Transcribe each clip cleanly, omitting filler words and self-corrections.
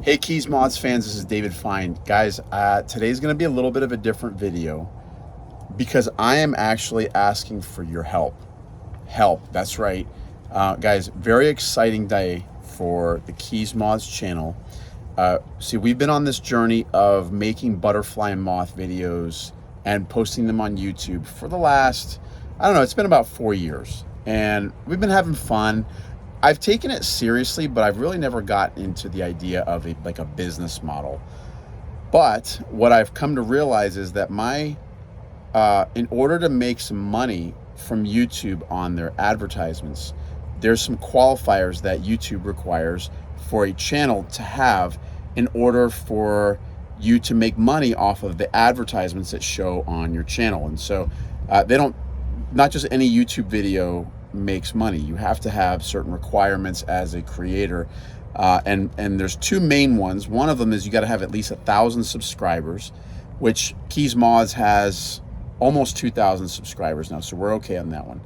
Hey Keys Moths fans, this is David Fine. Guys, today's going to be a little bit of a different video because I am actually asking for your help. Help, that's right. Guys, very exciting day for the Keys Moths channel. See, we've been on this journey of making butterfly and moth videos and posting them on YouTube for the last, I don't know, it's been about 4 years. And we've been having fun. I've taken it seriously, but I've really never gotten into the idea of a business model. But what I've come to realize is that in order to make some money from YouTube on their advertisements, there's some qualifiers that YouTube requires for a channel to have in order for you to make money off of the advertisements that show on your channel. And so not just any YouTube video makes money. You have to have certain requirements as a creator. And there's two main ones. One of them is you got to have at least 1,000 subscribers, which Keys Moths has almost 2,000 subscribers now. So we're okay on that one.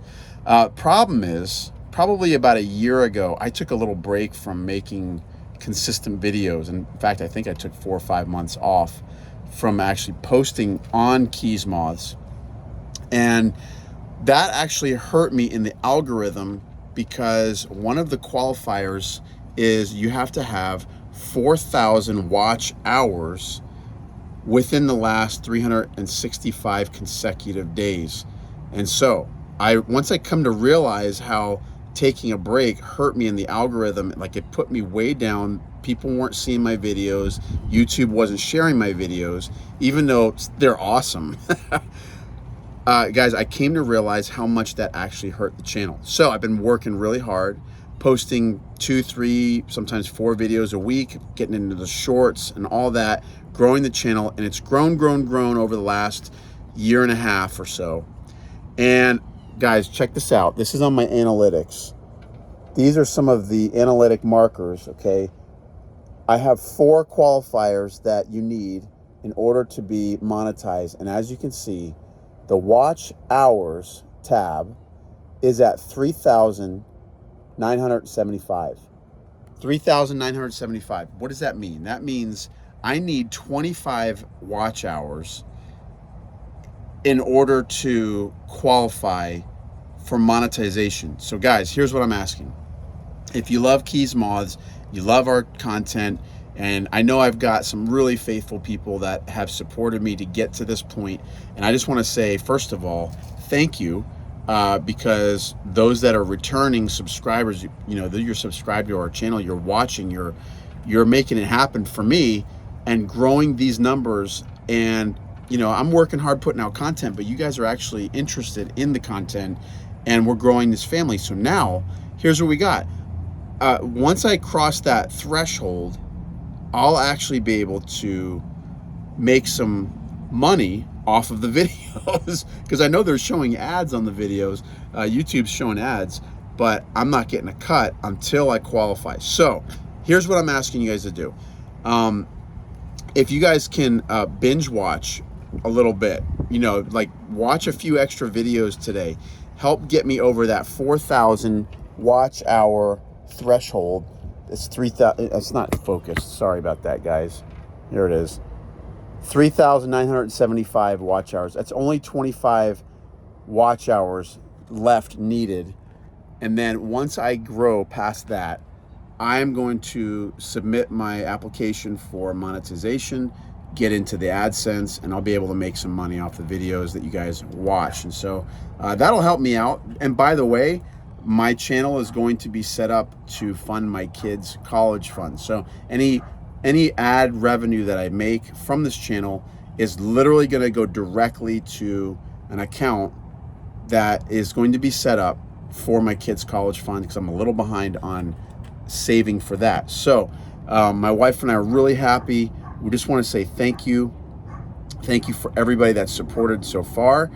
Problem is, probably about a year ago, I took a little break from making consistent videos. In fact, I think I took 4 or 5 months off from actually posting on Keys Moths. And that actually hurt me in the algorithm because one of the qualifiers is you have to have 4,000 watch hours within the last 365 consecutive days. And so once I come to realize how taking a break hurt me in the algorithm, like it put me way down. People weren't seeing my videos. YouTube wasn't sharing my videos, even though they're awesome. Guys, I came to realize how much that actually hurt the channel. So I've been working really hard, posting 2, 3, sometimes 4 videos a week, getting into the shorts and all that, growing the channel, and it's grown over the last year and a half or so. And guys, check this out. This is on my analytics. These are some of the analytic markers, okay? I have 4 qualifiers that you need in order to be monetized. And as you can see, the watch hours tab is at 3,975. 3,975. What does that mean? That means I need 25 watch hours in order to qualify for monetization. So guys, here's what I'm asking. If you love Keys Moths, you love our content, and I know I've got some really faithful people that have supported me to get to this point. And I just want to say, first of all, thank you, because those that are returning subscribers, you know, you're subscribed to our channel, you're watching, you're making it happen for me and growing these numbers. And, you know, I'm working hard putting out content, but you guys are actually interested in the content and we're growing this family. So now here's what we got. Once I cross that threshold, I'll actually be able to make some money off of the videos because I know they're showing ads on the videos. YouTube's showing ads, but I'm not getting a cut until I qualify. So here's what I'm asking you guys to do. If you guys can binge watch a little bit, you know, like watch a few extra videos today, help get me over that 4,000 watch hour threshold. It's 3,000. It's not focused. Sorry about that, guys. Here it is. 3,975 watch hours. That's only 25 watch hours left needed. And then once I grow past that, I'm going to submit my application for monetization, get into the AdSense, and I'll be able to make some money off the videos that you guys watch. And so that'll help me out. And by the way, my channel is going to be set up to fund my kids' college fund. So any ad revenue that I make from this channel is literally going to go directly to an account that is going to be set up for my kids' college fund because I'm a little behind on saving for that. So my wife and I are really happy. We just want to say thank you. Thank you for everybody that's supported so far.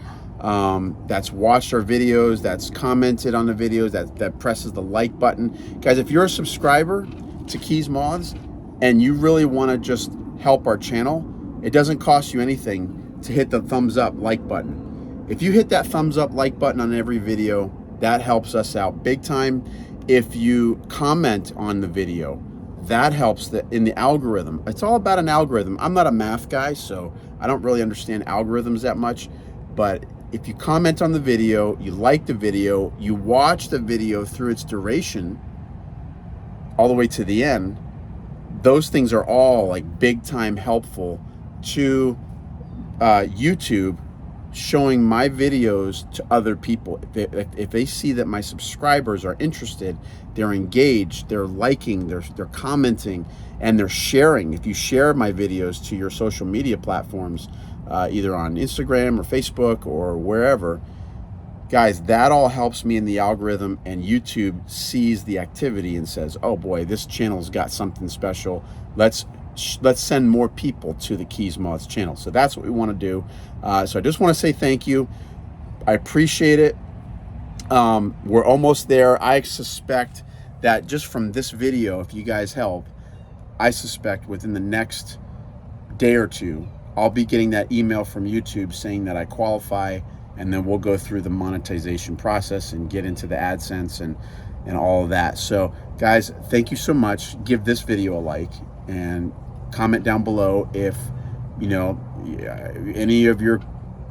That's watched our videos, that's commented on the videos, that presses the like button. Guys, if you're a subscriber to Keys Moths and you really want to just help our channel, it doesn't cost you anything to hit the thumbs up like button. If you hit that thumbs up like button on every video, that helps us out big time. If you comment on the video, that helps in the algorithm. It's all about an algorithm. I'm not a math guy, so I don't really understand algorithms that much, but if you comment on the video, you like the video, you watch the video through its duration all the way to the end, those things are all like big time helpful to YouTube, showing my videos to other people. If they see that my subscribers are interested, they're engaged, they're liking, they're commenting, and they're sharing. If you share my videos to your social media platforms, either on Instagram or Facebook or wherever, guys, that all helps me in the algorithm, and YouTube sees the activity and says, oh boy, this channel's got something special. Let's send more people to the Keys Moths channel. So that's what we want to do. So I just want to say thank you. I appreciate it. We're almost there. I suspect that just from this video, if you guys help, I suspect within the next day or two, I'll be getting that email from YouTube saying that I qualify, and then we'll go through the monetization process and get into the AdSense and all of that. So guys, thank you so much. Give this video a like and comment down below if you know any of your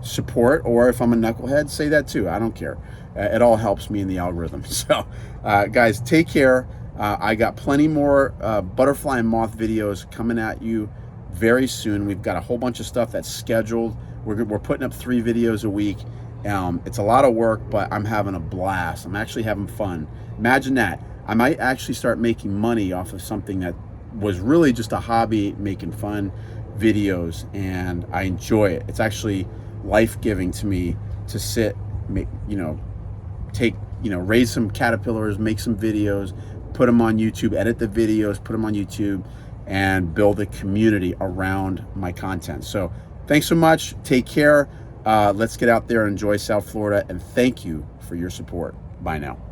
support, or if I'm a knucklehead, say that too. I don't care. It all helps me in the algorithm. So guys, take care. I got plenty more butterfly and moth videos coming at you very soon. We've got a whole bunch of stuff that's scheduled. We're putting up 3 videos a week. It's a lot of work, but I'm having a blast. I'm actually having fun. Imagine that. I might actually start making money off of something that was really just a hobby, making fun videos, and I enjoy it. It's actually life-giving to me to sit, raise some caterpillars, make some videos, put them on YouTube, edit the videos, put them on YouTube, and build a community around my content. So thanks so much. Take care. Let's get out there and enjoy South Florida, and thank you for your support. Bye now.